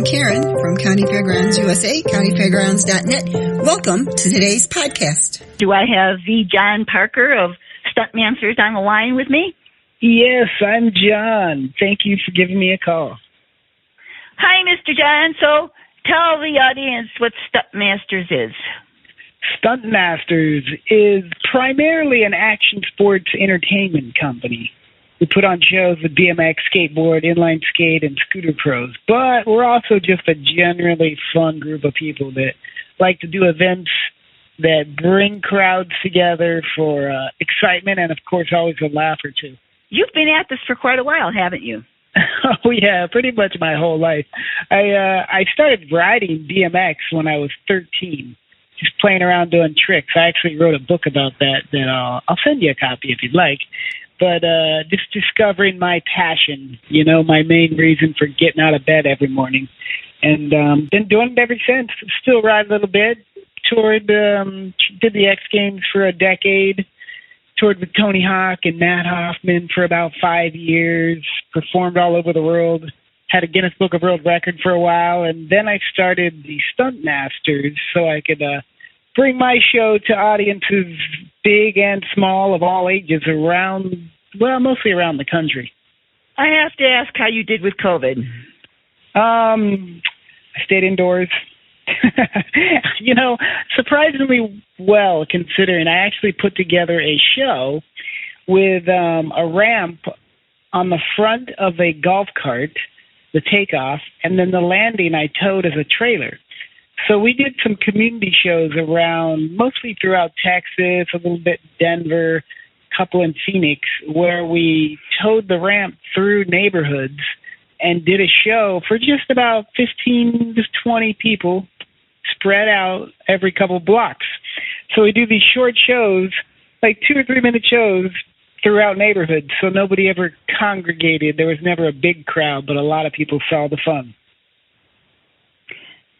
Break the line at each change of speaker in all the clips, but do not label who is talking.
I'm Karen from Countyfairgrounds USA, countyfairgrounds.net. Welcome to today's podcast.
Do I have the John Parker of Stuntmasters on the line with me?
Yes, I'm John. Thank you for giving me a call.
Hi, Mr. John. So tell the audience what Stuntmasters is.
Stuntmasters is primarily an action sports entertainment company. We put on shows with BMX, skateboard, inline skate, and scooter pros. But we're also just a generally fun group of people that like to do events that bring crowds together for excitement and, of course, always a laugh or two.
You've been at this for quite a while, haven't you?
Oh, yeah, pretty much my whole life. I started riding BMX when I was 13, just playing around doing tricks. I actually wrote a book about that I'll send you a copy if you'd like. But just discovering my passion, my main reason for getting out of bed every morning. And been doing it ever since. Still ride a little bit. Toured, did the X Games for a decade. Toured with Tony Hawk and Matt Hoffman for about 5 years. Performed all over the world. Had a Guinness Book of World Record for a while. And then I started the Stuntmasters so I could bring my show to audiences big and small of all ages mostly around the country.
I have to ask how you did with COVID.
I stayed indoors. Surprisingly well, considering I actually put together a show with a ramp on the front of a golf cart, the takeoff, and then the landing I towed as a trailer. So we did some community shows around, mostly throughout Texas, a little bit Denver, a couple in Phoenix, where we towed the ramp through neighborhoods and did a show for just about 15 to 20 people spread out every couple blocks. So we do these short shows, like 2 or 3 minute shows throughout neighborhoods, so nobody ever congregated. There was never a big crowd, but a lot of people saw the fun.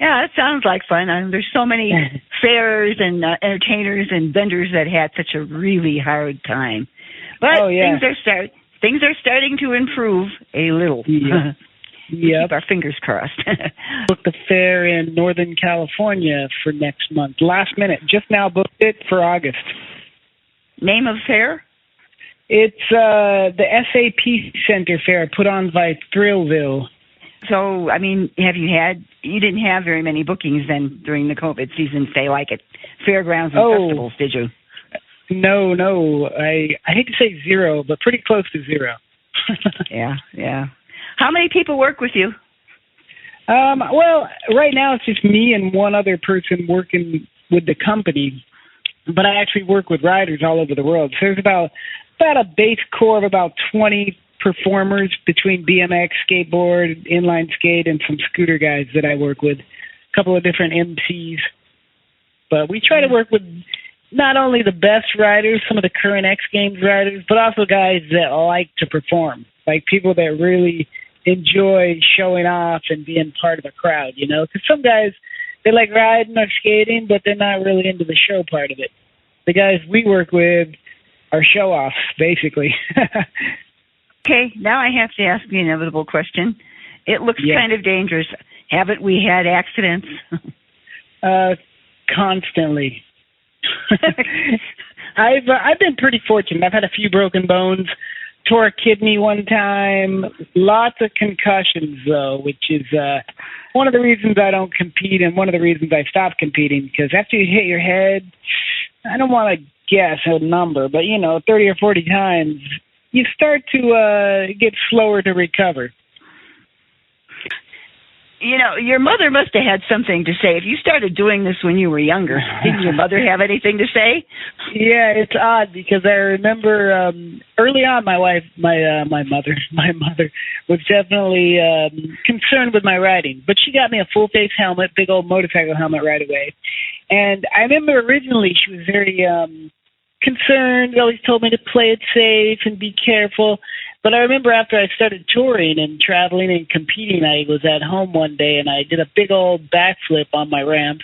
Yeah, that sounds like fun. There's so many fairs and entertainers and vendors that had such a really hard time. But things are starting to improve a little.
Yep.
Keep our fingers crossed.
Booked the fair in Northern California for next month. Last minute. Just now booked it for August.
Name of fair?
It's the SAP Center Fair put on by Thrillville.
So, you didn't have very many bookings then during the COVID season, say, like at fairgrounds and festivals, did you?
No. I hate to say zero, but pretty close to zero.
Yeah. How many people work with you?
Well, right now it's just me and one other person working with the company, but I actually work with riders all over the world. So there's about a base core of about 20 performers between BMX, skateboard, inline skate, and some scooter guys that I work with. A couple of different MCs. But we try to work with not only the best riders, some of the current X Games riders, but also guys that like to perform, like people that really enjoy showing off and being part of a crowd, Because some guys, they like riding or skating, but they're not really into the show part of it. The guys we work with are show-offs, basically.
Okay, now I have to ask the inevitable question. It looks kind of dangerous. Haven't we had accidents?
Constantly. I've been pretty fortunate. I've had a few broken bones, tore a kidney one time, lots of concussions, though, which is one of the reasons I don't compete and one of the reasons I stopped competing, because after you hit your head, I don't want to guess a number, but, 30 or 40 times, you start to get slower to recover.
Your mother must have had something to say. If you started doing this when you were younger, didn't your mother have anything to say?
Yeah, it's odd because I remember early on my mother was definitely concerned with my riding, but she got me a full face helmet, big old motorcycle helmet right away. And I remember originally she was very concerned, always told me to play it safe and be careful. But I remember after I started touring and traveling and competing, I was at home one day and I did a big old backflip on my ramp.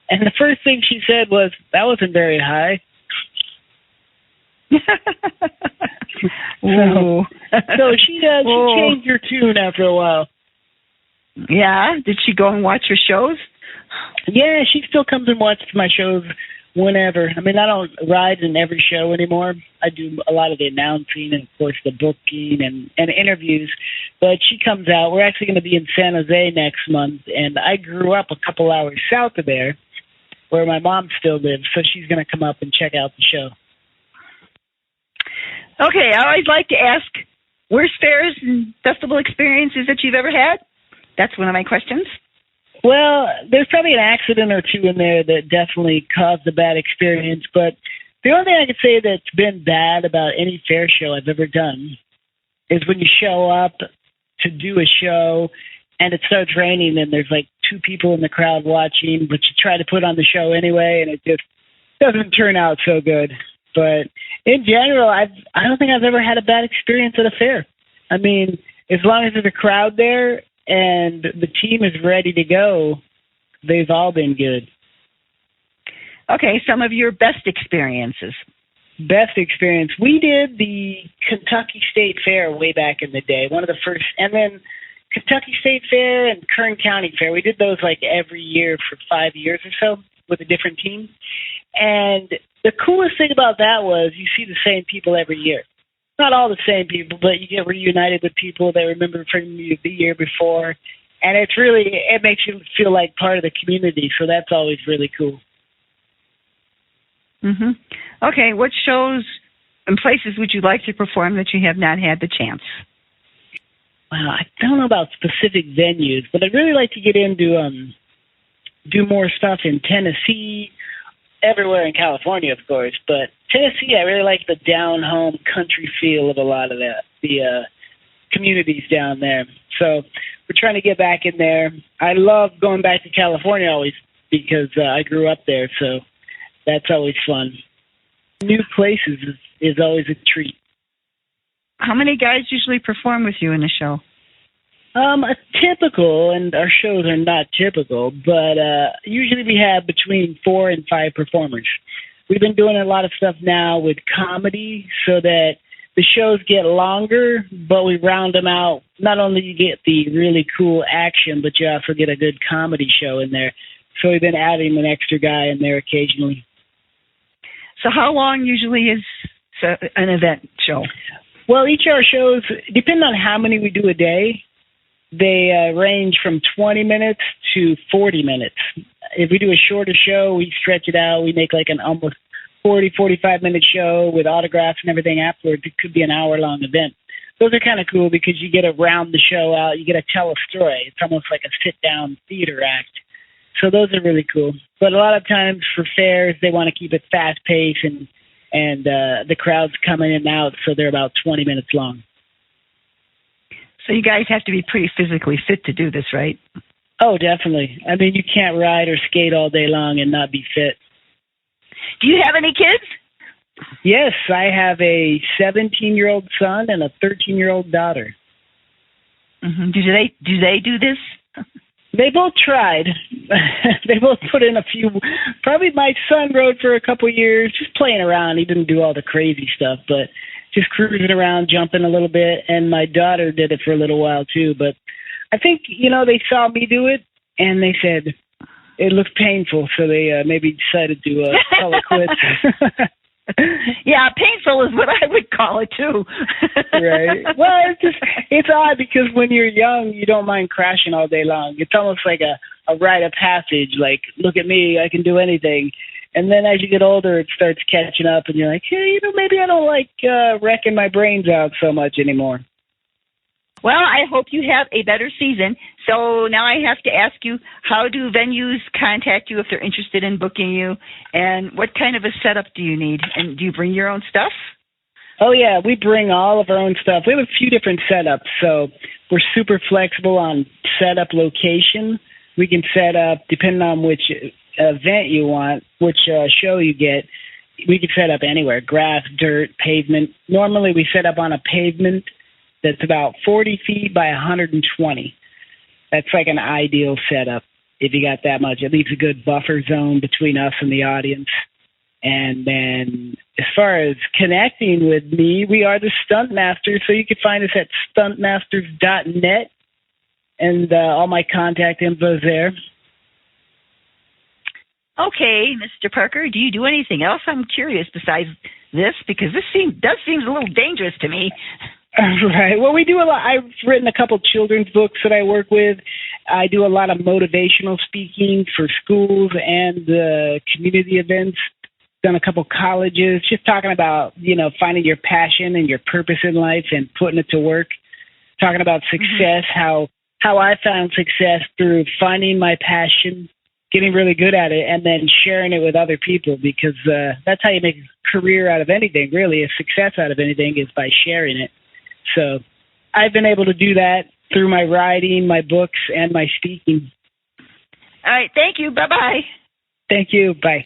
And the first thing she said was, "That wasn't very high." So she changed her tune after a while.
Yeah? Did she go and watch your shows?
Yeah, she still comes and watches my shows whenever. I mean, I don't ride in every show anymore. I do a lot of the announcing and, of course, the booking and interviews. But she comes out. We're actually going to be in San Jose next month, and I grew up a couple hours south of there where my mom still lives, so she's going to come up and check out the show.
Okay, I always like to ask, worst fairs and festival experiences that you've ever had? That's one of my questions.
Well, there's probably an accident or two in there that definitely caused a bad experience, but the only thing I could say that's been bad about any fair show I've ever done is when you show up to do a show and it starts raining and there's like 2 people in the crowd watching, but you try to put on the show anyway and it just doesn't turn out so good. But in general, I don't think I've ever had a bad experience at a fair. I mean, as long as there's a crowd there and the team is ready to go, they've all been good.
Okay, some of your best experiences.
Best experience. We did the Kentucky State Fair way back in the day, one of the first, and then Kentucky State Fair and Kern County Fair. We did those like every year for 5 years or so with a different team. And the coolest thing about that was you see the same people every year. Not all the same people, but you get reunited with people that remember from you the year before. And it makes you feel like part of the community. So that's always really cool.
Mm-hmm. Okay, what shows and places would you like to perform that you have not had the chance?
Well, I don't know about specific venues, but I'd really like to get into do more stuff in Tennessee, everywhere in California, of course. But Tennessee, I really like the down-home country feel of a lot of the communities down there. So we're trying to get back in there. I love going back to California always because I grew up there, so that's always fun. New places is always a treat.
How many guys usually perform with you in the show?
A typical, and our shows are not typical, but usually we have between 4 and 5 performers. We've been doing a lot of stuff now with comedy so that the shows get longer, but we round them out. Not only you get the really cool action, but you also get a good comedy show in there. So we've been adding an extra guy in there occasionally.
So how long usually is an event show?
Well, each of our shows, depending on how many we do a day, they range from 20 minutes to 40 minutes. If we do a shorter show, we stretch it out. We make like an almost 40, 45-minute show with autographs and everything afterwards. It could be an hour-long event. Those are kind of cool because you get to round the show out. You get to tell a story. It's almost like a sit-down theater act. So those are really cool. But a lot of times for fairs, they want to keep it fast-paced and the crowd's coming in and out, so they're about 20 minutes long.
So you guys have to be pretty physically fit to do this, right?
Oh, definitely. I mean, you can't ride or skate all day long and not be fit.
Do you have any kids?
Yes, I have a 17-year-old son and a 13-year-old daughter.
Mm-hmm. Do they do this?
They both tried. They both put in a few. Probably my son rode for a couple years, just playing around. He didn't do all the crazy stuff, but just cruising around, jumping a little bit. And my daughter did it for a little while too. But I think, they saw me do it, and they said it looked painful, so they maybe decided to call it quits.
Yeah, painful is what I would call it too.
Right. Well, it's odd because when you're young, you don't mind crashing all day long. It's almost like a rite of passage. Like, look at me, I can do anything. And then as you get older, it starts catching up, and you're like, hey, maybe I don't like wrecking my brains out so much anymore.
Well, I hope you have a better season. So now I have to ask you, how do venues contact you if they're interested in booking you? And what kind of a setup do you need? And do you bring your own stuff?
Oh, yeah, we bring all of our own stuff. We have a few different setups, so we're super flexible on setup location. We can set up, depending on which event you want, which show you get, we can set up anywhere, grass, dirt, pavement. Normally we set up on a pavement that's about 40 feet by 120. That's like an ideal setup if you got that much. It leaves a good buffer zone between us and the audience. And then as far as connecting with me, we are the Stuntmasters, so you can find us at stuntmasters.net. and all my contact info is there.
Okay, Mr. Parker, do you do anything else? I'm curious besides this, because this does seem a little dangerous to me.
Right. Well, we do a lot. I've written a couple children's books that I work with. I do a lot of motivational speaking for schools and community events. Done a couple colleges, just talking about, finding your passion and your purpose in life and putting it to work. Talking about success, how I found success through finding my passion, getting really good at it, and then sharing it with other people, because that's how you make a career out of anything, really. A success out of anything is by sharing it. So I've been able to do that through my writing, my books, and my speaking.
All right. Thank you. Bye-bye.
Thank you. Bye.